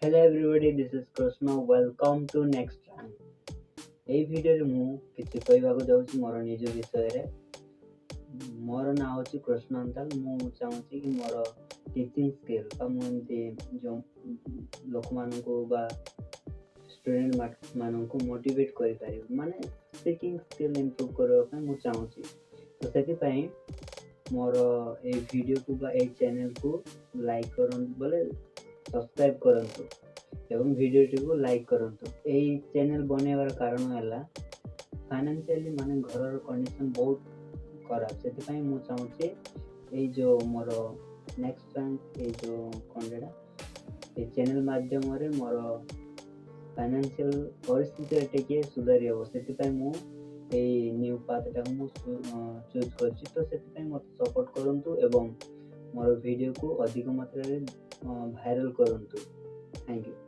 Hello everybody, this is Krishna. Welcome to next rank. এই ଭିଡ଼ିଓରେ ମୁଁ କିଛି କହିବାକୁ ଯାଉଛି ମୋର ନିଜ ବିଷୟରେ। ମୋର ନାଁ ହେଉଛି କୃଷ୍ଣ ଅନ୍ତାଲ। ମୁଁ ଚାହୁଁଛି କି ମୋର ଟିଚିଂ ସ୍କିଲ୍ ବା ମୁଁ ଏମିତି ଯେଉଁ ଲୋକମାନଙ୍କୁ ବା ଷ୍ଟୁଡେଣ୍ଟ ମାନଙ୍କୁ ମୋଟିଭେଟ୍ କରିପାରିବି, ମାନେ ସ୍ପିକିଂ ସ୍କିଲ୍ ଇମ୍ପ୍ରୁଭ୍ କରିବା ପାଇଁ ମୁଁ ଚାହୁଁଛି। ତ ସେଥିପାଇଁ ମୋର ଏଇ ଭିଡ଼ିଓକୁ ବା ଏଇ ଚ୍ୟାନେଲକୁ ଲାଇକ୍ କରନ୍ତୁ, ବୋଲେ ସବସ୍କ୍ରାଇବ୍ କରନ୍ତୁ ଏବଂ ଭିଡ଼ିଓଟିକୁ ଲାଇକ୍ କରନ୍ତୁ। এই ଚ୍ୟାନେଲ ବନେଇବାର କାରଣ ହେଲା ଫାଇନାନ୍ସିଆଲି ମାନେ ଘରର କଣ୍ଡିସନ୍ ବହୁତ ଖରାପ, ସେଥିପାଇଁ ମୁଁ ଚାହୁଁଛି ଏଇ ଯେଉଁ ମୋର ନେକ୍ସଟ ରାଙ୍କ ଏଇ ଯେଉଁ କଣ୍ଡେଟା এই ଚ୍ୟାନେଲ ମାଧ୍ୟମରେ ମୋର ଫାଇନାନ୍ସିଆଲ ପରିସ୍ଥିତିରେ ଟିକେ ସୁଧାରି ହେବ। ସେଥିପାଇଁ ମୁଁ এই ନ୍ୟୁ ପାଥଟାକୁ ମୁଁ ଚୁଜ୍ କରିଛି। ତ ସେଥିପାଇଁ ମୋତେ ସପୋର୍ଟ କରନ୍ତୁ ଏବଂ ମୋର ଭିଡ଼ିଓକୁ ଅଧିକ ମାତ୍ରାରେ ଭାଇରାଲ୍ କରନ୍ତୁ। Thank you.